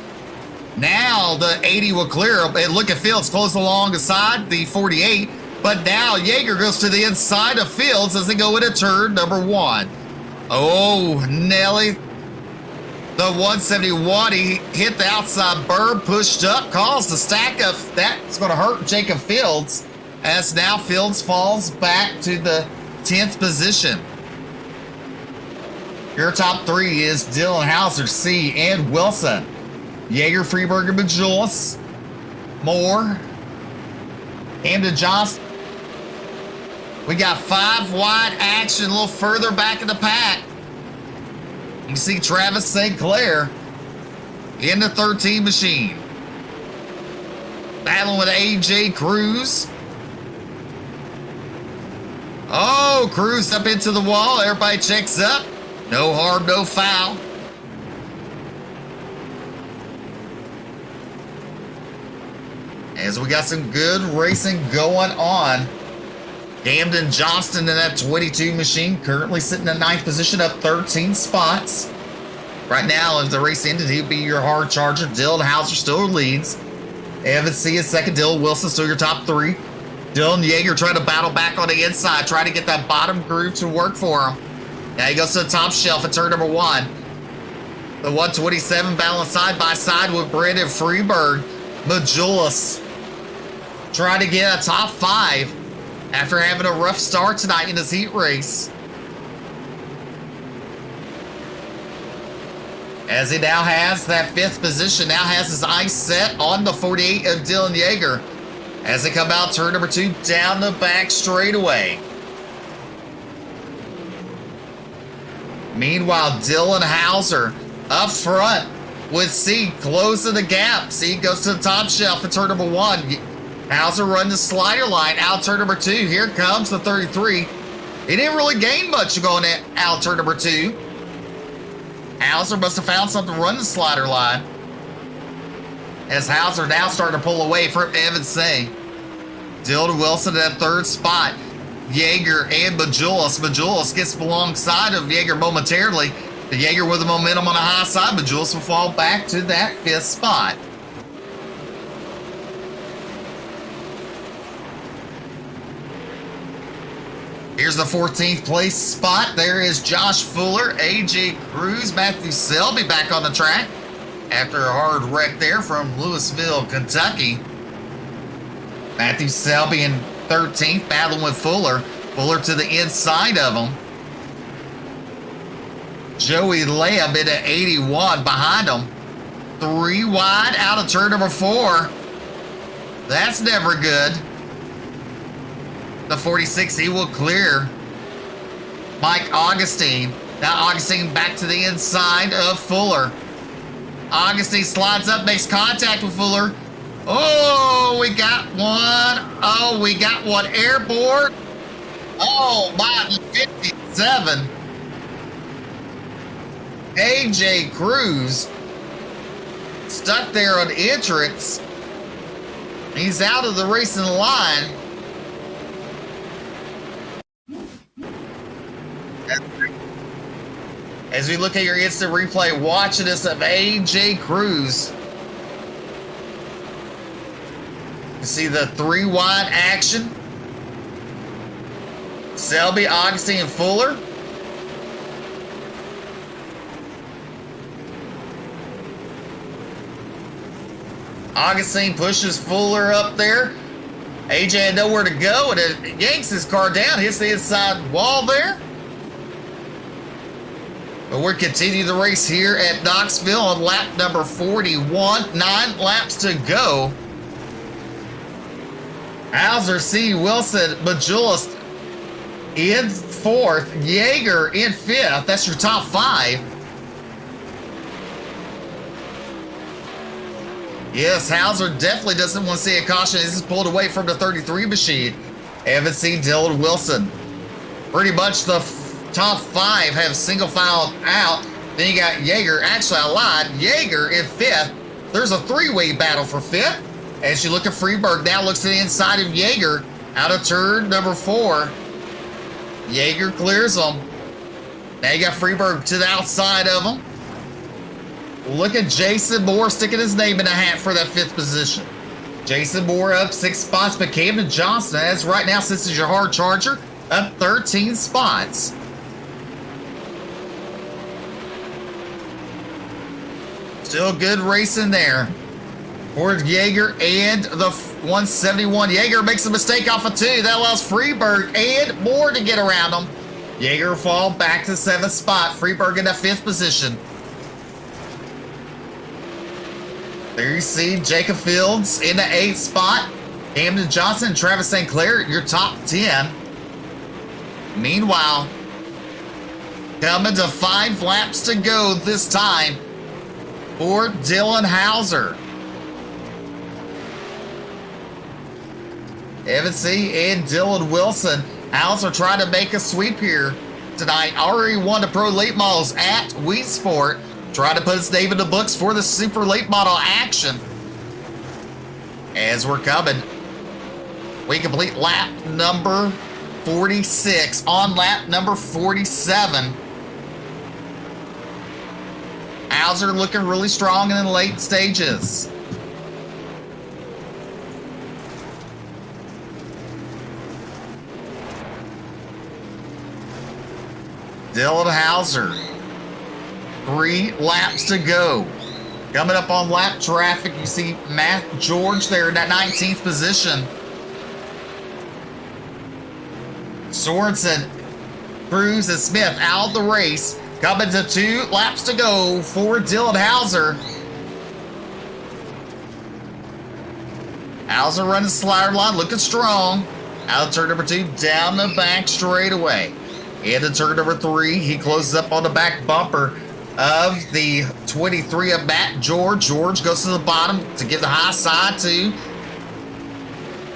Now the 80 will clear up. And look at Fields close alongside the 48. But now Yeager goes to the inside of Fields as they go into turn number 1. Oh, Nelly. The 171, he hit the outside berm, pushed up, caused the stack of, that's going to hurt Jacob Fields, as now Fields falls back to the 10th position. Your top 3 is Dylan Hauser, C, and Wilson. Yeager, Freeberger, Majulis, Moore, Camden Johnson. We got 5 wide action a little further back in the pack. You see Travis St. Clair in the 13 machine. Battling with AJ Cruz. Oh, Cruz up into the wall. Everybody checks up. No harm, no foul. As we got some good racing going on. Camden Johnston in that 22 machine, currently sitting in 9th position, up 13 spots. Right now, if the race ended, he'd be your hard charger. Dylan Hauser still leads. Evans C is second. Dylan Wilson still your top 3. Dylan Yeager trying to battle back on the inside, trying to get that bottom groove to work for him. Now he goes to the top shelf at turn number 1. The 127 battling side by side with Brandon Freeberg. Majulis trying to get a top 5. After having a rough start tonight in this heat race. As he now has that 5th position, now has his eyes set on the 48 of Dylan Yeager. As they come out, turn number 2 down the back straightaway. Meanwhile, Dylan Hauser up front with C closing the gap. C goes to the top shelf at turn number 1. Hauser run the slider line out turn number 2. Here comes the 33. He didn't really gain much going out turn number 2. Hauser must have found something to run the slider line. As Hauser now starting to pull away from Evans C. Dylan Wilson at that 3rd spot. Yeager and Majulis. Majulis gets alongside of Yeager momentarily. The Yeager with the momentum on the high side. Majulis will fall back to that 5th spot. Here's the 14th place spot. There is Josh Fuller, AJ Cruz, Matthew Selby back on the track after a hard wreck there from Louisville, Kentucky. Matthew Selby in 13th, battling with Fuller. Fuller to the inside of him. Joey Lamb in at 81 behind him. 3 wide out of turn number 4. That's never good. The 46, he will clear Mike Augustine. Now Augustine back to the inside of Fuller. Augustine slides up, makes contact with Fuller. Oh, we got one. Oh, we got one airborne. Oh, my, the 57. AJ Cruz stuck there on entrance. He's out of the racing line. As we look at your instant replay, watching this of AJ Cruz. You see the 3 wide action. Selby, Augustine, and Fuller. Augustine pushes Fuller up there. AJ had nowhere to go, and it yanks his car down, hits the inside wall there. But we're continuing the race here at Knoxville on lap number 41. 9 laps to go. Hauser, C. Wilson, Majulis in 4th. Yeager in 5th. That's your top 5. Yes, Hauser definitely doesn't want to see a caution. This is pulled away from the 33 machine. Evan C. Dylan Wilson. Pretty much the top 5 have single file out. Then you got Yeager. Actually, I lied. Yeager in 5th. There's a 3-way battle for 5th. As you look at Freeberg, now looks to the inside of Yeager. Out of turn number 4. Yeager clears them. Now you got Freeberg to the outside of him. Look at Jason Moore sticking his name in the hat for that 5th position. Jason Moore up 6 spots, but Camden Johnson, as right now, since it's your hard charger, up 13 spots. Still good racing there for Yeager and the 171. Yeager makes a mistake off of 2. That allows Freeberg and Moore to get around him. Yeager fall back to 7th spot. Freeberg in that 5th position. There you see Jacob Fields in the 8th spot. Camden Johnson and Travis St. Clair, your top 10. Meanwhile, coming to 5 laps to go this time for Dylan Hauser. Evan C. and Dylan Wilson. Hauser trying to make a sweep here tonight. Already won the Pro Late Models at eSports. Trying to put his name in the books for the Super Late Model action. As we're coming, we complete lap number 46 on lap number 47. Hauser looking really strong in the late stages. Dylan Hauser. 3 laps to go. Coming up on lap traffic, you see Matt George there in that 19th position. Sorensen, Cruz, and Smith out of the race. Coming to 2 laps to go for Dylan Hauser. Hauser running slider line, looking strong. Out of turn number 2, down the back straightaway. Into turn number 3, he closes up on the back bumper of the 23 of Matt George. George goes to the bottom to give the high side to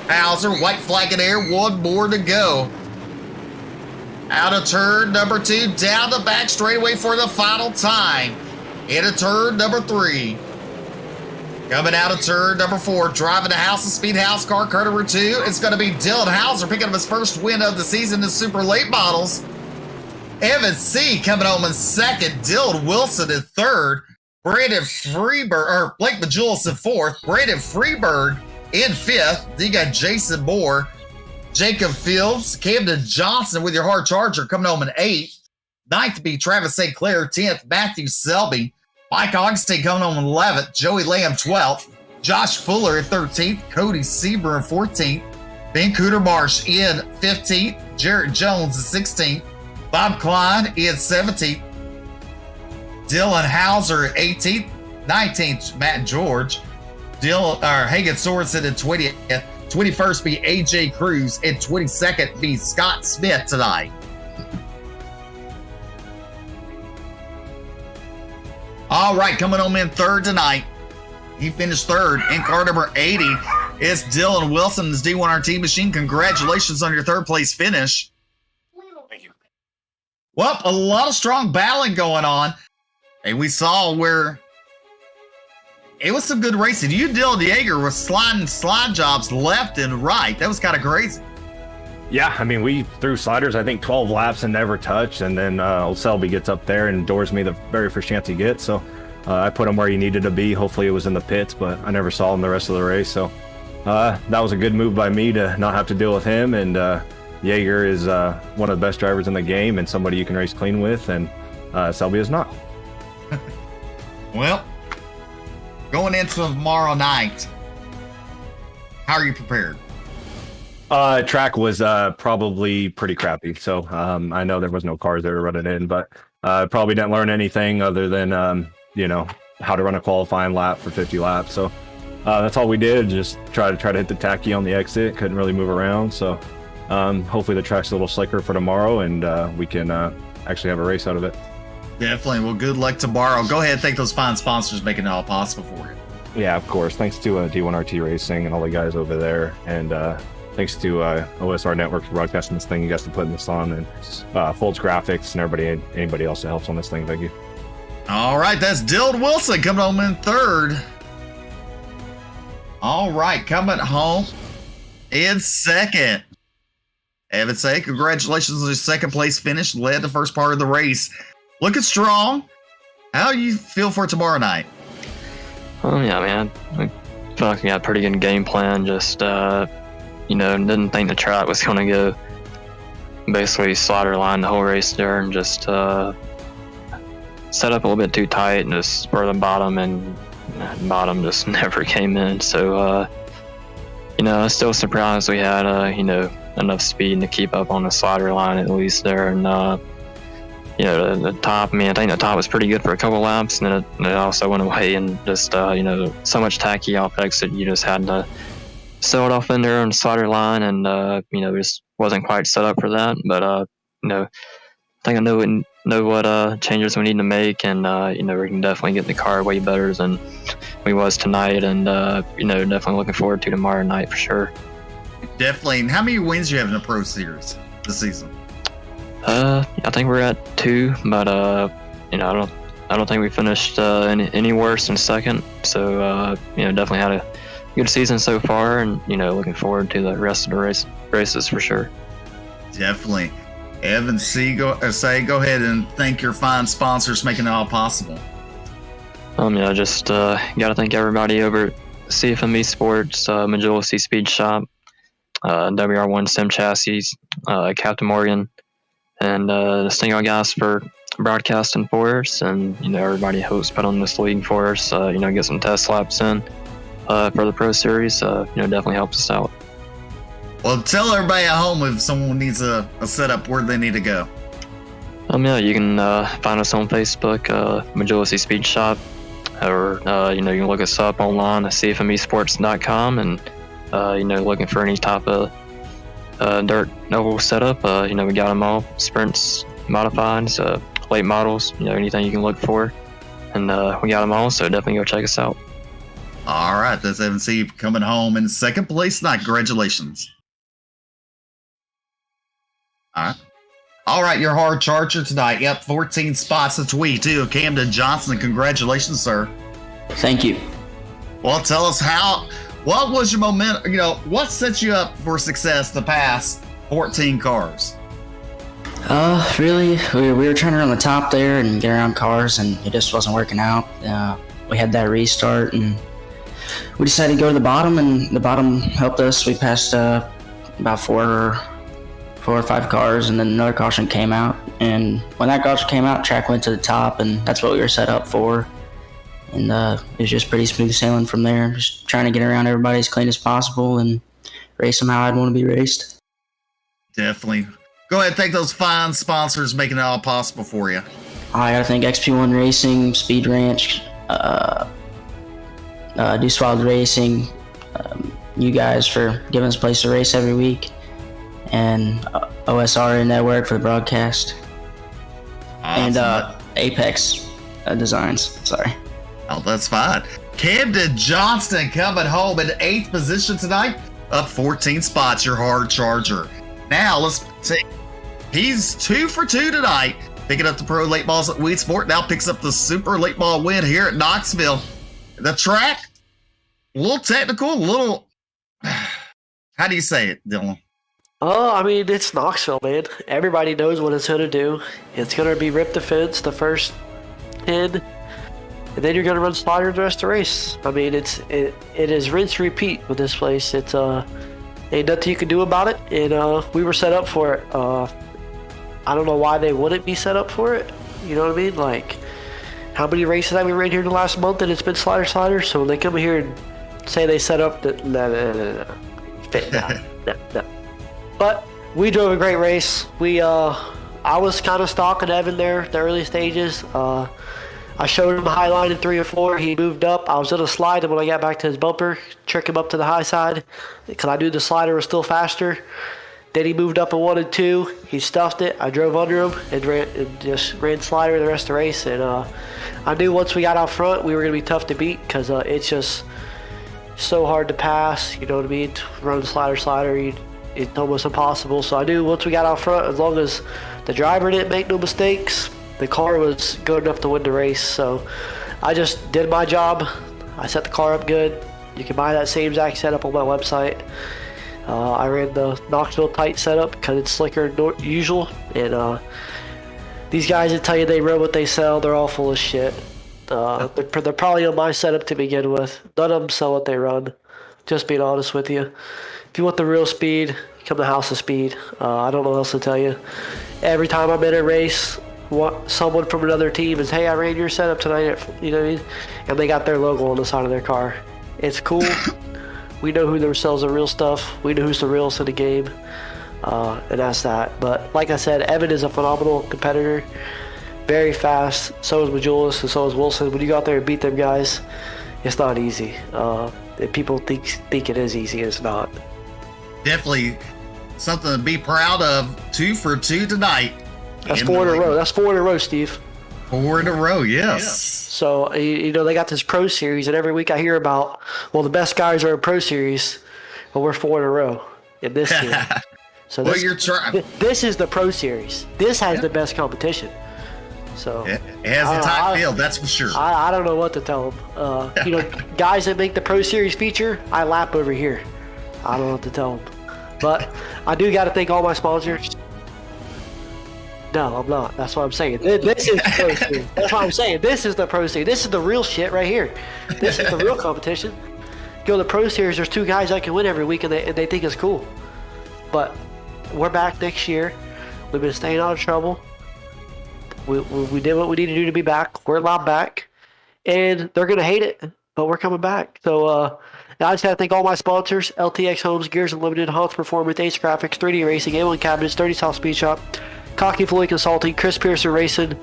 Hauser. White flag in air, 1 more to go. Out of turn number 2, down the back straightaway for the final time. Into turn number 3. Coming out of turn number 4, driving the House of Speed House car number 2. It's going to be Dylan Hauser picking up his first win of the season in Super Late Models. Evan C. coming home in 2nd. Dylan Wilson in 3rd. Brandon Freeberg, or Blake Majulis in 4th. Brandon Freeberg in 5th. Then you got Jason Moore, Jacob Fields, Camden Johnson with your hard charger coming home in 8th. 9th to be Travis St. Clair. 10th, Matthew Selby. Mike Augustine coming home in 11th. Joey Lamb 12th. Josh Fuller in 13th. Cody Sieber in 14th. Ben Cooter Marsh in 15th. Jarrett Jones in 16th. Bob Klein in 17th. Dylan Hauser in 18th. 19th, Matt George. Hagen Sorensen in 20th. 21st be AJ Cruz. And 22nd be Scott Smith tonight. All right, coming home in 3rd tonight. He finished 3rd. In car number 80 is Dylan Wilson, his D1RT machine. Congratulations on your 3rd place finish. Thank you. Well, a lot of strong battling going on. And we saw where it was some good racing. You, Dylan Yeager, were sliding slide jobs left and right. That was kind of crazy. Yeah, I mean, we threw sliders, I think 12 laps and never touched. And then old Selby gets up there and doors me the very first chance he gets. So I put him where he needed to be. Hopefully it was in the pits, but I never saw him the rest of the race. So that was a good move by me to not have to deal with him. And Yeager is one of the best drivers in the game and somebody you can race clean with. And Selby is not. Well, going into tomorrow night, how are you prepared? Track was probably pretty crappy. So I know there was no cars that were running in, but Probably didn't learn anything other than, you know, how to run a qualifying lap for 50 laps. So that's all we did. Just try to hit the tacky on the exit. Couldn't really move around. So hopefully the track's a little slicker for tomorrow, and we can actually have a race out of it. Definitely. Well, good luck tomorrow. Go ahead and thank those fine sponsors making it all possible for you. Yeah, of course. Thanks to D1RT Racing and all the guys over there, and thanks to OSR Network for broadcasting this thing. You guys for putting this on, and Folds Graphics and anybody else that helps on this thing. Thank you. All right, that's Dylan Wilson coming home in third. All right, coming home in second. Evan Say, congratulations on your second place finish. Led the first part of the race. Looking strong. How do you feel for tomorrow night? Oh yeah, man. I feel like we got a pretty good game plan. Just you know, didn't think the track was gonna go basically slider line the whole race there, and just set up a little bit too tight and just spur the bottom, and bottom just never came in. So you know, I was still surprised we had you know, enough speed to keep up on the slider line at least there, and you know, the top, I mean, I think the top was pretty good for a couple laps, and then it also went away, and just, you know, so much tacky off exit, you just had to sell it off in there on the slider line, and, you know, just wasn't quite set up for that, but, you know, I think I know what changes we need to make, and, you know, we can definitely get the car way better than we was tonight, and, you know, definitely looking forward to tomorrow night for sure. Definitely. And how many wins do you have in the Pro Series this season? I think we're at 2, but you know, I don't think we finished any worse than second. So you know, definitely had a good season so far, and you know, looking forward to the rest of the races for sure. Definitely. Evan C, go ahead and thank your fine sponsors making it all possible. Yeah, just gotta thank everybody over at CFM eSports, Magility Speed Shop, WR1 Sim Chassis, Captain Morgan, and the Stingo guys for broadcasting for us, and you know, everybody helps put on this league for us. You know, get some test laps in for the Pro Series. You know, definitely helps us out. Well, tell everybody at home if someone needs a setup where they need to go. Yeah, you can find us on Facebook, Magility Speed Shop, or you know, you can look us up online at cfmesports.com, and you know, looking for any type of dirt oval setup. You know, we got them all: sprints, modifieds, late models. You know, anything you can look for, and we got them all. So definitely go check us out. All right, that's Evan C coming home in second place tonight. Congratulations. All right, your hard charger tonight. Yep, 14 spots to 22. Camden Johnson, congratulations, sir. Thank you. Well, tell us what was your momentum? You know, what set you up for success the past 14 cars? Really, we were trying to run the top there and get around cars, and it just wasn't working out. We had that restart, and we decided to go to the bottom, and the bottom helped us. We passed about four or five cars, and then another caution came out. And when that caution came out, track went to the top, and that's what we were set up for. And it was just pretty smooth sailing from there. Just trying to get around everybody as clean as possible and race them how I'd want to be raced. Definitely. Go ahead and thank those fine sponsors making it all possible for you. I gotta thank XP1 Racing, Speed Ranch, Deuce Wild Racing, you guys for giving us a place to race every week, and OSR Network for the broadcast, Awesome. and Apex Designs. Sorry. Oh, that's fine. Camden Johnston coming home in 8th position tonight, up 14 spots, your hard charger. Now, let's see. He's 2 for 2 tonight, picking up the pro late balls at Weed Sport. Now picks up the super late ball win here at Knoxville. The track, a little technical, a little... How do you say it, Dylan? I mean, it's Knoxville, man. Everybody knows what it's going to do. It's going to be rip the fence the first 10, and then you're going to run slider the rest of the race. I mean, it is rinse repeat with this place. It's ain't nothing you can do about it, and we were set up for it. I don't know why they wouldn't be set up for it. You know what I mean? Like, how many races have we ran here in the last month and it's been slider. So when they come here and say they set up that, no. But we drove a great race. We I was kind of stalking Evan there, the early stages. I showed him the high line in 3 or 4. He moved up. I was going to slide him when I got back to his bumper, trick him up to the high side, because I knew the slider was still faster. Then he moved up in 1 and 2. He stuffed it. I drove under him and just ran slider the rest of the race. And I knew once we got out front, we were going to be tough to beat, because it's just so hard to pass. You know what I mean? To run slider, it's almost impossible. So I knew once we got out front, as long as the driver didn't make no mistakes, the car was good enough to win the race. So I just did my job. I set the car up good. You can buy that same exact setup on my website. I ran the Knoxville tight setup because it's slicker than usual. And these guys that tell you they run what they sell, they're all full of shit. They're probably on my setup to begin with. None of them sell what they run. Just being honest with you. If you want the real speed, come to House of Speed. I don't know what else to tell you. Every time I'm in a race, someone from another team is, hey, I ran your setup tonight, you know what I mean? And they got their logo on the side of their car. It's cool. We know who sells the real stuff. We know who's the realest in the game. And that's that. But like I said, Evan is a phenomenal competitor. Very fast. So is Majulis and so is Wilson. When you go out there and beat them guys, it's not easy. People think it is easy, and it's not. Definitely something to be proud of. 2 for 2 tonight. That's 4 in a row. That's 4 in a row, Steve. 4 in a row, yes. So, you know, they got this Pro Series, and every week I hear about, well, the best guys are in Pro Series, but we're 4 in a row in this year. So well, you're trying. This is the Pro Series. This has the best competition. So it has a tight field, that's for sure. I don't know what to tell them. You know, guys that make the Pro Series feature, I lap over here. I don't know what to tell them. But I do got to thank all my sponsors. No, I'm not. That's what I'm saying. This is the Pro Series. That's what I'm saying. This is the Pro Series. This is the real shit right here. This is the real competition. Go to the Pro Series, there's 2 guys that can win every week, and they think it's cool. But we're back next year. We've been staying out of trouble. We did what we need to do to be back. We're allowed back. And they're going to hate it, but we're coming back. So I just got to thank all my sponsors: LTX Homes, Gears Unlimited, Hunts Performance, Ace Graphics, 3D Racing, A1 Cabinets, 30 South Speed Shop, Cocky Floyd Consulting, Chris Pearson Racing,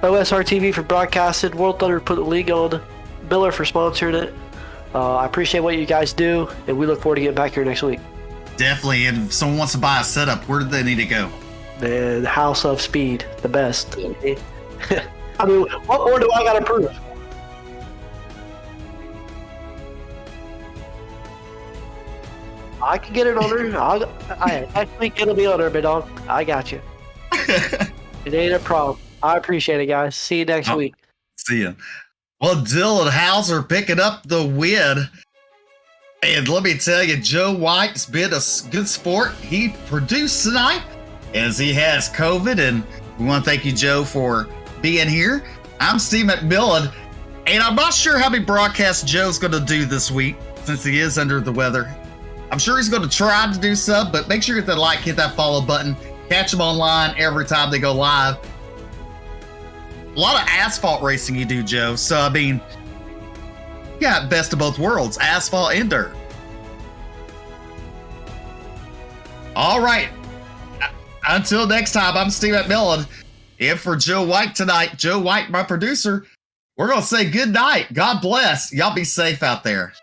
OSR TV for broadcasting, World Thunder put the league on, Miller for sponsoring it. I appreciate what you guys do, and we look forward to getting back here next week. Definitely, and if someone wants to buy a setup, where do they need to go? The House of Speed, the best. I mean, what more do I got to prove? I can get it on there. Next week it'll be on there, big dog. I got you. It ain't a problem. I appreciate it, guys. See you next week. See ya. Well, Dylan Hauser picking up the win. And let me tell you, Joe White's been a good sport. He produced tonight as he has COVID. And we want to thank you, Joe, for being here. I'm Steve McMillan. And I'm not sure how many broadcasts Joe's going to do this week since he is under the weather. I'm sure he's going to try to do some, but make sure you hit that like, hit that follow button. Catch them online every time they go live. A lot of asphalt racing you do, Joe. So, I mean, you got best of both worlds, asphalt and dirt. All right. Until next time, I'm Steve McMillan. And for Joe White tonight, Joe White, my producer, we're going to say good night. God bless. Y'all be safe out there.